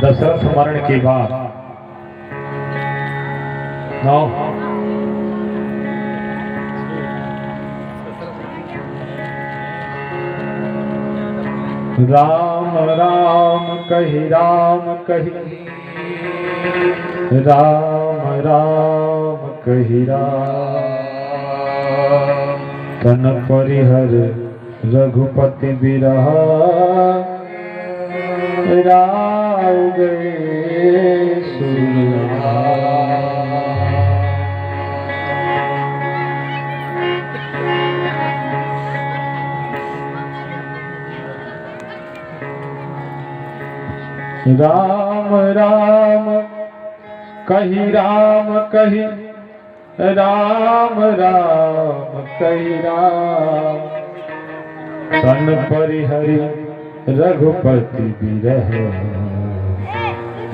दशरथ मरण के बाद नौ राम राम कही राम कही राम राम कही राम तन परिहर रघुपति बिरह राव गए सुरहा। राम राम कही राम कही राम राम कही राम तन परिहरि रघुपति बिरह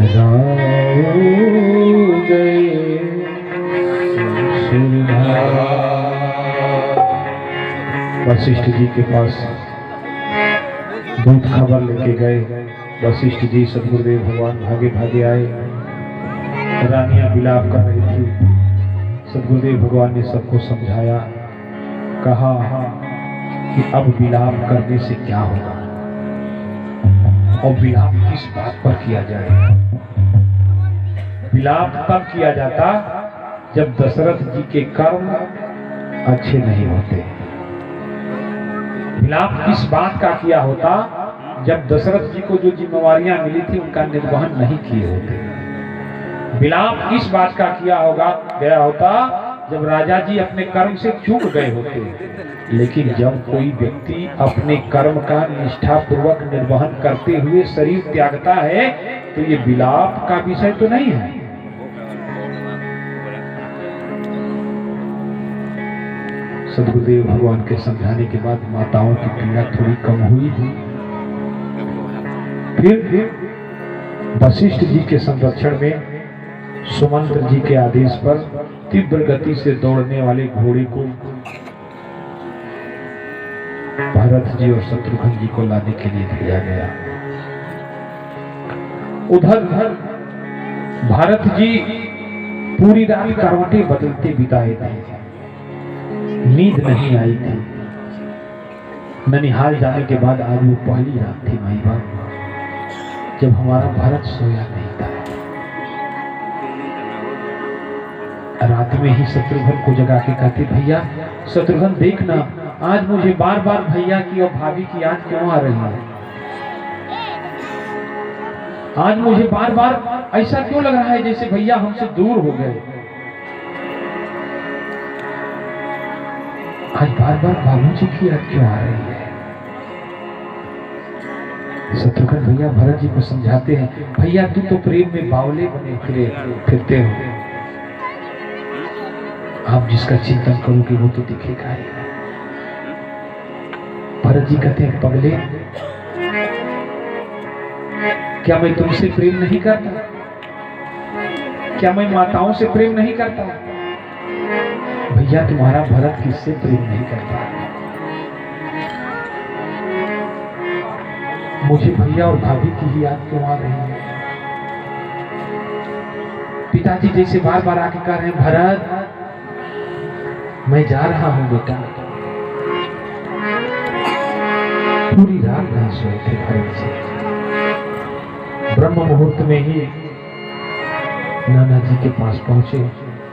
राव गए सुरहा। वशिष्ठ जी के पास दूत खबर लेके गए। वशिष्ठ जी सदगुरुदेव भगवान भागे भागे आए। रानियां विलाप कर रही थी। सदगुरुदेव भगवान ने सबको समझाया, कहा कि अब विलाप करने से क्या होगा और विलाप किस बात पर किया जाए। विलाप तब किया जाता जब दशरथ जी के कर्म अच्छे नहीं होते। विलाप किस बात का किया होता जब दशरथ जी को जो जिम्मेवारियां मिली थी उनका निर्वहन नहीं किए होते। विलाप इस बात का किया होता जब राजा जी अपने कर्म से चूक गए होते। लेकिन जब कोई व्यक्ति अपने कर्म का निष्ठा पूर्वक निर्वहन करते हुए शरीर त्यागता है तो ये विलाप का विषय तो नहीं है। सदगुरुदेव भगवान के समझाने के बाद माताओं की पीड़ा थोड़ी कम हुई थी। फिर वशिष्ठ जी के संरक्षण में सुमंत्र जी के आदेश पर तीव्र गति से दौड़ने वाले घोड़े को भरत जी और शत्रुघ्न जी को लाने के लिए भेजा गया। उधर भरत जी पूरी रात करवटें बदलते बिताए थे। नींद नहीं आई थी। ननिहाल जाने के बाद आज वो पहली रात थी माई बाप जब हमारा भारत सोया नहीं था। रात में ही शत्रुघ्न को जगा के कहते, भैया शत्रुघ्न देखना, आज मुझे बार बार भैया की और भाभी की याद क्यों आ रही है। आज मुझे बार बार ऐसा क्यों लग रहा है जैसे भैया हमसे दूर हो गए। आज बार बार बाबूजी की याद क्यों आ रही है। शत्रुघ्न भैया भरत जी को समझाते हैं, भैया तू तो प्रेम में बावले बने फिरते हो। आप जिसका चिंतन करोगे वो तो दिखेगा ही। भरत जी कहते हैं, पगले क्या मैं तुमसे प्रेम नहीं करता? क्या मैं माताओं से प्रेम नहीं करता? भैया तुम्हारा भरत किससे प्रेम नहीं करता? मुझे भैया और भाभी की ही याद क्यों आ रही है। पिताजी जैसे बार बार आके कह रहे हैं, भरत मैं जा रहा हूं बेटा। पूरी रात नहीं सोए थे भरत से। ब्रह्म मुहूर्त में ही नाना जी के पास पहुंचे।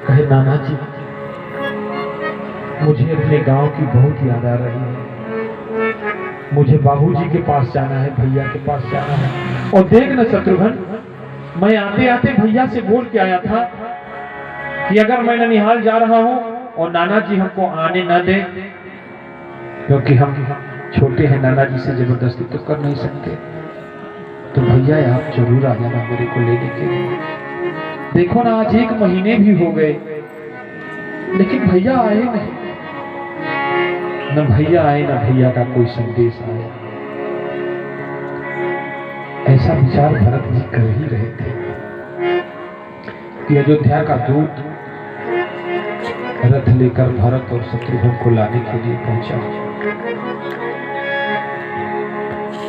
कहे, नाना जी मुझे अपने गांव की बहुत याद आ रही है। मुझे बाबूजी के पास जाना है, भैया के पास जाना है। और देख न शत्रुघ्न, मैं आते आते भैया से बोल के आया था कि अगर मैं ननिहाल जा रहा हूं और नाना जी हमको आने न दे, क्योंकि हम छोटे हैं, नाना जी से जबरदस्ती तो कर नहीं सकते, तो भैया आप जरूर आ जाना मेरे को लेने के लिए। देखो ना, आज 1 महीने भी हो गए लेकिन भैया आए नहीं। न भैया आए न भैया का कोई संदेश आया। ऐसा विचार भरत जी कर ही रहे थे कि अयोध्या का दूत रथ लेकर भरत और शत्रुघ्न को लाने के लिए पहुंचा।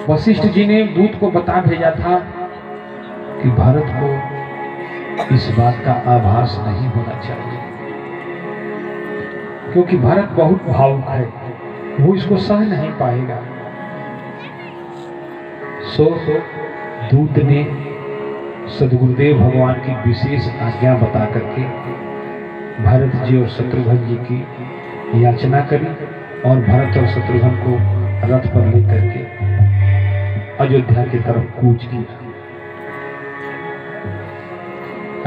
वशिष्ठ जी ने दूत को बता भेजा था कि भरत को इस बात का आभास नहीं होना चाहिए, क्योंकि भरत बहुत भावुक है, वो इसको सह नहीं पाएगा। सो दूत ने सदगुरुदेव भगवान की विशेष आज्ञा बता करके भरत जी और शत्रुघ्न जी की याचना करी और भरत और शत्रुघ्न को रथ पर लेकर के अयोध्या की तरफ कूच किया।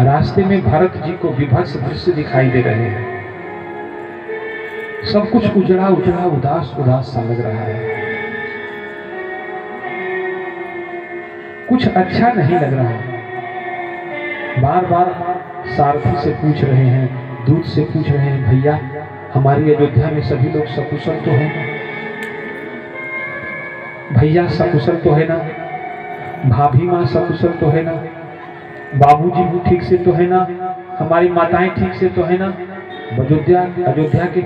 रास्ते में भरत जी को विभत्स दृश्य दिखाई दे रहे हैं। सब कुछ उजड़ा उजड़ा उदास उदास सा लग रहा है, कुछ अच्छा नहीं लग रहा है। बार बार सारथी से पूछ रहे हैं, दूत से पूछ रहे हैं, भैया हमारी अयोध्या में सभी लोग सकुशल तो है ना? भैया सकुशल तो है ना? भाभी माँ सकुशल तो है ना? बाबूजी भी ठीक से तो है ना? हमारी माताएं ठीक से तो है ना? अयोध्या के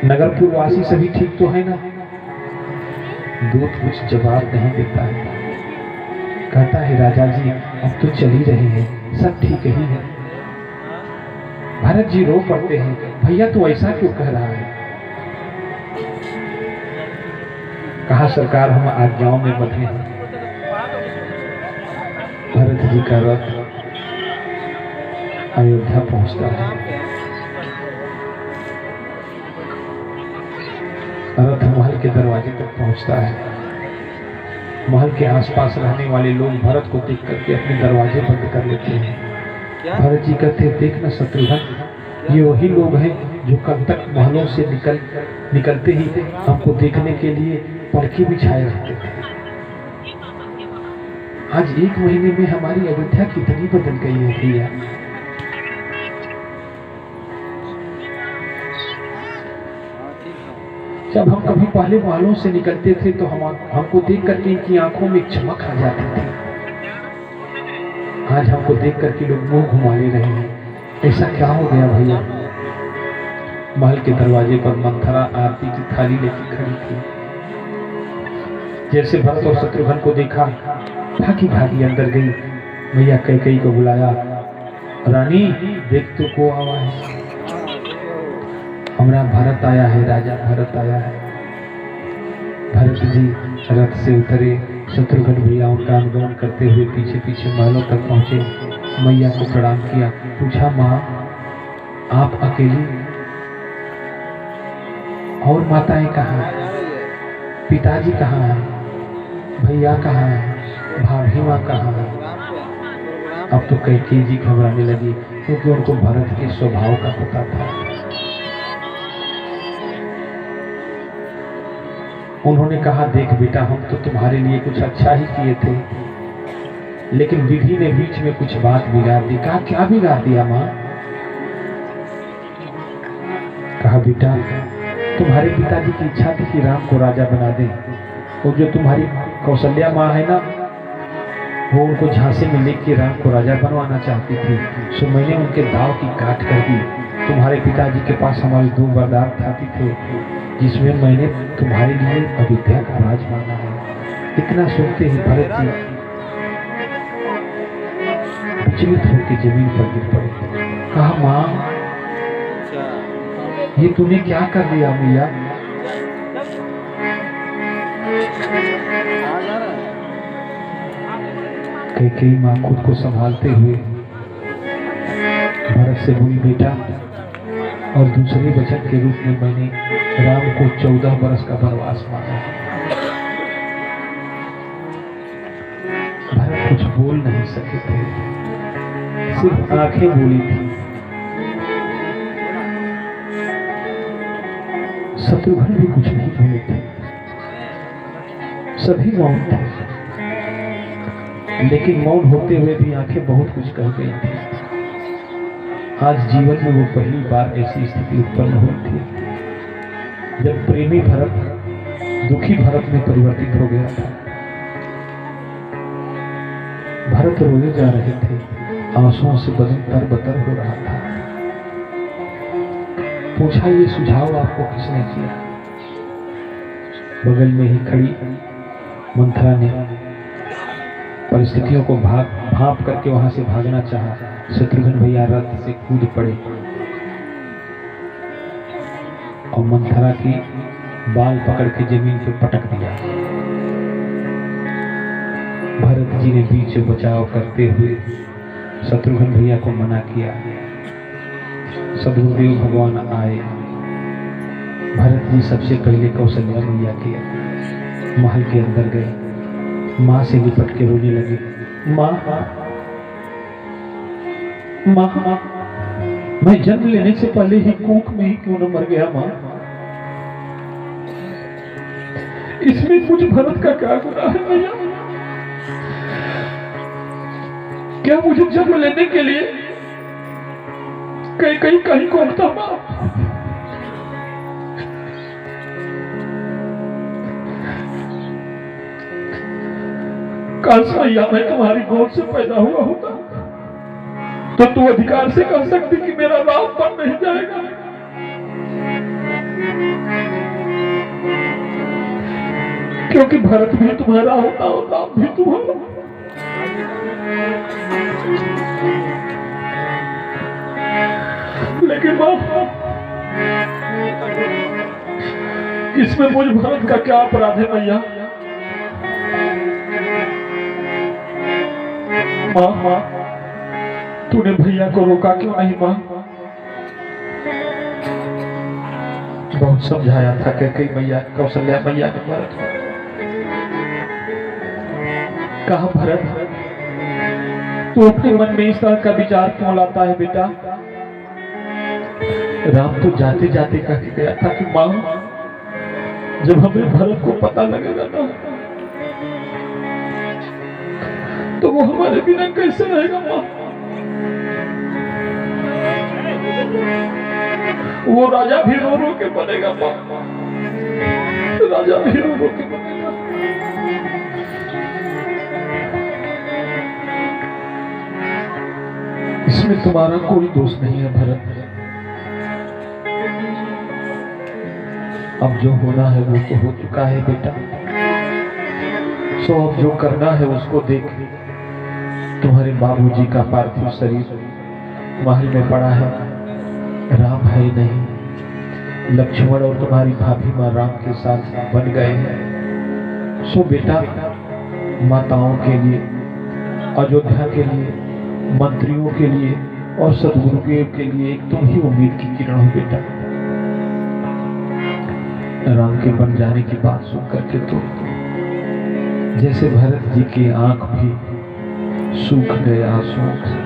नगरपुरवासी सभी ठीक तो है ना? दूत कुछ जवाब नहीं देता है। कहता है, राजा जी अब तो चल ही रहे हैं, सब ठीक ही है। भरत जी रो पड़ते हैं, भैया तू ऐसा क्यों कह रहा है? कहा सरकार हम आज्ञाओं में बंधे हैं। भरत जी का रथ अयोध्या पहुंचता है। रथ महल के दरवाजे तक पहुंचता है। महल के आसपास रहने वाले लोग भरत को देख करके अपने दरवाजे बंद कर लेते हैं। भरत जी कहते हैं, देखना शत्रुघ्न, ये वही लोग हैं जो कल तक महलों से निकलते ही हमको देखने के लिए पलकी बिछाए रहते थे। आज 1 महीने में हमारी अयोध्या कितनी बदल गई है भैया। जब हम कभी पहले महलों से निकलते थे तो हमको देख करके इनकी आंखों में चमक आ जाती थी। आज हमको देख करके लोग मुंह घुमा ले रहे हैं, ऐसा क्या हो गया भैया? महल के दरवाजे पर मंथरा आरती की थाली लेकर खड़ी थी। जैसे भरत और शत्रुघ्न को देखा, भागी भागी अंदर गई। भैया कैकेयी को बुलाया, रानी देख तो को आवा है। हमारा भरत आया है, राजा भरत आया है। भरत जी रथ से उतरे। शत्रुघ्न भैया उनका अनुगमन करते हुए पीछे पीछे महलों तक पहुंचे। मैया को प्रणाम किया, पूछा, माँ आप अकेली और माताएं कहाँ हैं? पिताजी कहाँ हैं? भैया कहाँ हैं? भाभी माँ कहाँ हैं? अब तो कैकेयी जी घबराने लगी, क्योंकि उनको भरत के स्वभाव का पता था। उन्होंने कहा, देख बेटा, हम तो तुम्हारे लिए कुछ अच्छा ही किए थे, लेकिन विधि ने बीच में कुछ बात बिगाड़ दी। कहा, क्या बिगाड़ दिया माँ? कहा, बेटा तुम्हारे पिताजी की इच्छा थी कि राम को राजा बना दें, और जो तुम्हारी कौशल्या माँ है ना, वो उनको झांसे में लेके राम को राजा बनवाना चाहती थी। सो मैंने उनके दाव की काट कर दी। तुम्हारे पिताजी के पास हमारे 2 वरदान आती थे, जिसमें मैंने तुम्हारे लिए अयोध्या का राज मांगा है। इतना सुनते ही भरत जी विचलित होकर जमीन पर गिर पड़े। कहा, माँ ये तूने क्या कर दिया मैया? कैकेयी माँ खुद को संभालते हुए भरत से बोली, बेटा, और दूसरे वचन के रूप में मैंने राम को 14 बरस का वनवास मांगा। भरत कुछ बोल नहीं सके थे, सिर्फ आंखें बोली थी। शत्रुघ्न भी कुछ नहीं बोले थे, सभी मौन थे, लेकिन मौन होते हुए भी आंखें बहुत कुछ कह गई थी। आज जीवन में वो पहली बार ऐसी स्थिति उत्पन्न हुई थी जब प्रेमी भरत दुखी भरत में परिवर्तित हो गया था। भरत रोए जा रहे थे, आंसुओं से बदन तरबतर हो रहा था। पूछा, ये सुझाव आपको किसने किया? बगल में ही खड़ी मंथरा ने परिस्थितियों को भाप करके वहां से भागना चाहा। शत्रुघ्न भैया रथ से कूद पड़े और मंथरा की बाल पकड़ के जमीन पे पटक दिया। भरत जी ने बीच बचाव करते हुए शत्रुघ्न भैया को मना किया। सदगुरुदेव भगवान आए। भरत जी सबसे पहले कौशल्या मैया के महल के अंदर गए। माँ से लिपट के रोने लगे। माँ माँ माँ, मैं जन्म लेने से पहले ही कूख में ही क्यों न मर गया माँ? इसमें मुझ भरत का क्या गुनाह है भैया? क्या मुझे जन्म लेने के लिए कहीं कौन था माँ? काश भैया मैं तुम्हारी गोद से पैदा हुआ होता तो तू अधिकार से कह सकती कि मेरा राम बन नहीं जाएगा। क्योंकि भरत भी तुम्हारा होता और राम भी तुम्हारा। लेकिन मां, इसमें मुझ भरत का क्या अपराध है भैया? मां, तूने भैया को रोका क्यों नहीं मां? बहुत समझाया था कि भैया कौशल्या भैया ने भरत कहा, भरत तू अपने मन में इस तरह का विचार क्यों लाता है बेटा? राम तो जाते जाते कह के गया था कि मां, जब हमें भरत को पता लगेगा ना तो वो हमारे बिना कैसे रहेगा मां? वो राजा भी रो रो के बनेगा मां, राजा भी रो रो के बनेगा। इसमें तुम्हारा कोई दोष नहीं है भरत। अब जो होना है वो तो हो चुका है बेटा। सो अब जो करना है उसको देख। तुम्हारे बाबूजी का पार्थिव शरीर महल में पड़ा है, राम है नहीं। लक्ष्मण और तुम्हारी भाभी माँ राम के साथ बन गए हैं। सो बेटा, माताओं के लिए, अयोध्या के लिए, मंत्रियों के लिए और सदगुरुदेव के लिए एक तुम ही उम्मीद की किरण हो बेटा। राम के बन जाने की बात सुन करके तो जैसे भरत जी की आंख भी सूख गए आंसुओं से।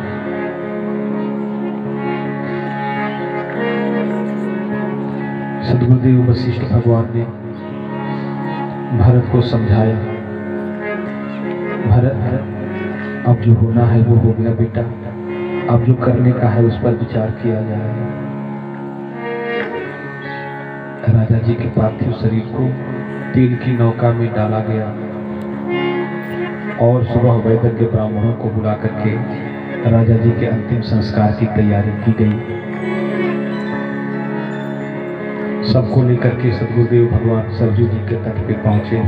सदगुरुदेव वशिष्ठ भगवान ने भरत को समझाया, भरत अब जो होना है वो हो गया बेटा। अब जो करने का है उस पर विचार किया जाए। राजा जी के पार्थिव शरीर को तेल की नौका में डाला गया और सुबह वैदिक ब्राह्मणों को बुला करके राजा जी के अंतिम संस्कार की तैयारी की गई। सबको लेकर के सदगुरुदेव भगवान सरजू जी के तट पे पहुंचे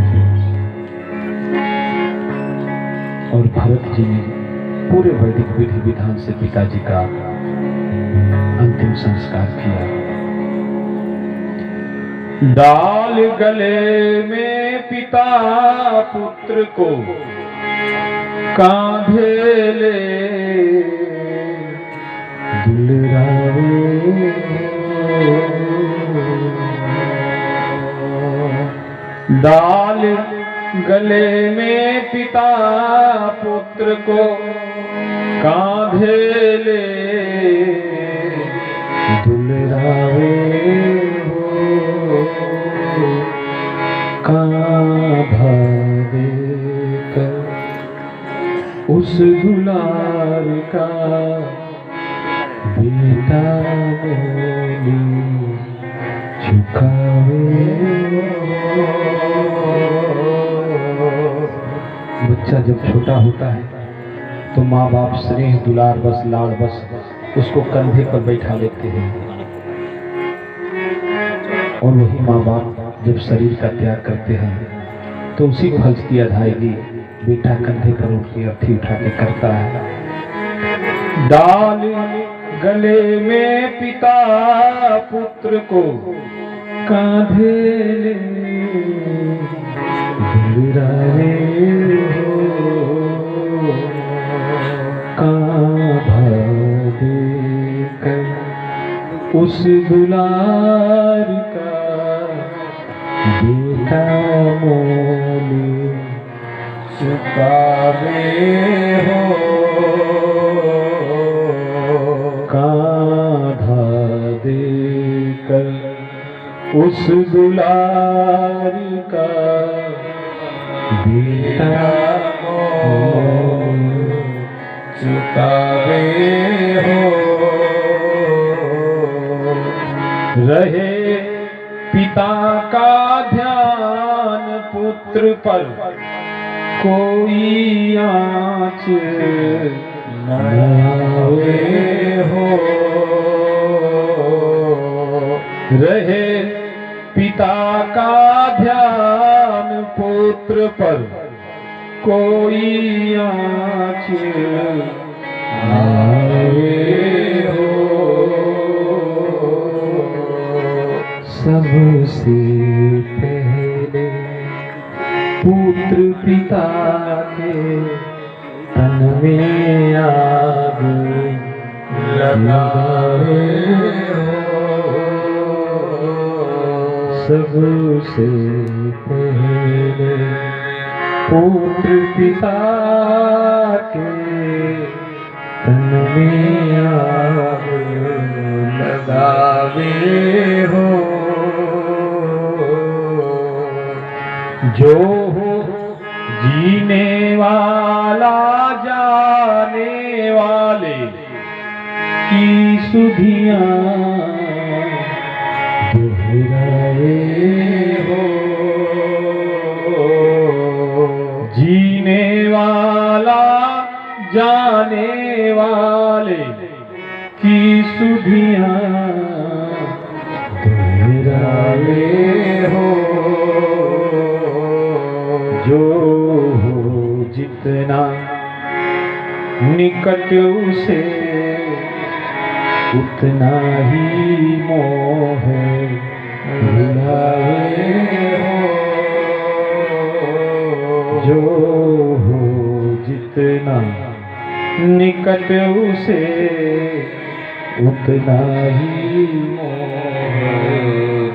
और भरत जी ने पूरे वैदिक विधि विधान से पिताजी का अंतिम संस्कार किया। डाल गले में पिता पुत्र को कांधे ले दुलरावे, डाल गले में पिता पुत्र को कांधे ले दुलरावे, उस दुलार का बेटा बोली झुकावे। बच्चा जब छोटा होता है तो माँ बाप स्नेह दुलार बस लाड़ बस उसको कंधे पर बैठा लेते हैं और वही माँ बाप जब शरीर का त्याग करते हैं तो उसी फर्ज की अदायगी बेटा कंधे पर उठ के अर्थी उठा के करता है। डाल गले में पिता पुत्र को कांधे ले गिराए हो, कांधा देकर उस दुलार का बेटा मोले चुकावे हो, कांधा देकर उस दुलार का बेटा मोले चुकावे हो। रहे पिता का ध्यान पुत्र पर, कोई आँच न आवे हो। रहे पिता का ध्यान पुत्र पर, कोई आँच न आवे हो। सबसे पहले पुत्र पिता के तन में आग लगाए हो। सबसे पहले पुत्र पिता के तन में आग लगावे हो। जो हो जीने वाला जाने वाले की सुधियां दोहराए हो। जीने वाला जाने वाले की सुधियां दोहराए हो। जो हो जितना निकट उसे उतना ही मोह भुलाए हो। जो हो जितना निकट उसे उतना ही मोह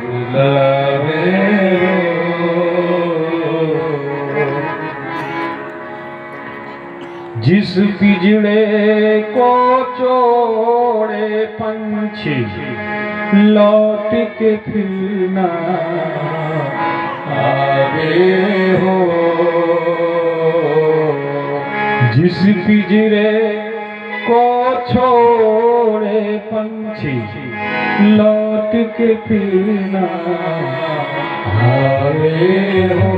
भुलाए हो। जिस पिंजड़े को छोड़े पंछी लौट के फिर ना आवे हो। जिस पिंजड़े को छोड़े पंछी लौट के फिर ना आवे हो।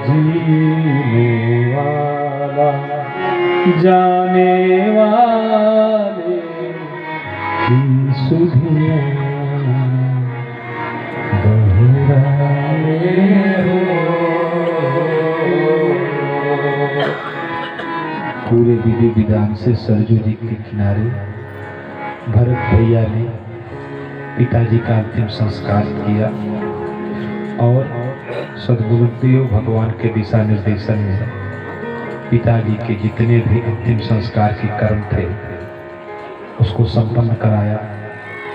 जीने वाला जाने वाले की सुधियां दोहराए हो। पूरे विधि विधान से सरजू जी के किनारे भरत भैया ने पिताजी का अंतिम संस्कार किया और सद्गुरुदेव भगवान के दिशा निर्देशन में पिताजी के जितने भी अंतिम संस्कार के कर्म थे उसको संपन्न कराया।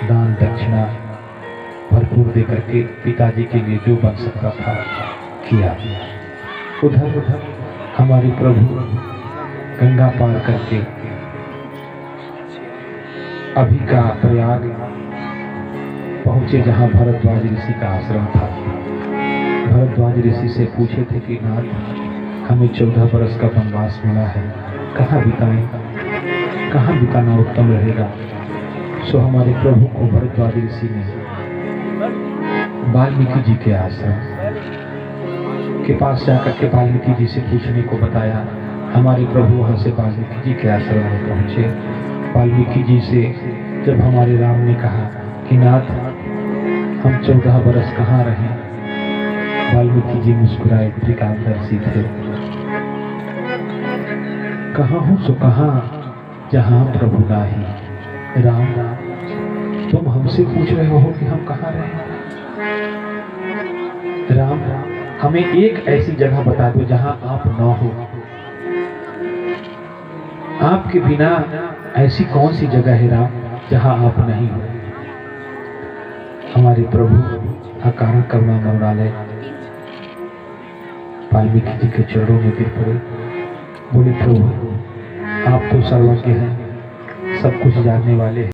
दान दक्षिणा भरपूर देकर के पिताजी के लिए जो बन सकता था किया। उधर हमारे प्रभु गंगा पार करके अभी का प्रयाग पहुंचे जहां भरद्वाज ऋषि का आश्रम था। भरद्वाज ऋषि से पूछे थे कि नाथ हमें 14 बरस का वनवास मिला है, कहाँ बिताएं, कहाँ बिताना उत्तम रहेगा। सो हमारे प्रभु को भरद्वाज ऋषि ने वाल्मीकि जी के आश्रम के पास जाकर के वाल्मीकि जी से पूछने को बताया। हमारे प्रभु वहाँ से वाल्मीकि जी के आश्रम में पहुँचे। वाल्मीकि जी से जब हमारे राम ने कहा कि नाथ हम 14 बरस कहाँ रहें, वाल्मीकि जी मुस्कुराए त्रिकालदर्शी थे। कहाँ हूँ सो कहाँ जहाँ प्रभु नाही। राम तुम हमसे पूछ रहे हो कि हम कहाँ रहे। राम हमें एक ऐसी जगह बता दो जहाँ आप न हो। आपके बिना ऐसी कौन सी जगह है राम जहाँ आप नहीं हो। हमारे प्रभु अकारण करुणा मरुणालय वाल्मीकि जी के चरणों में गिर पड़े, बोले प्रभु आप तो सर्वज्ञ हैं, सब कुछ जानने वाले हैं।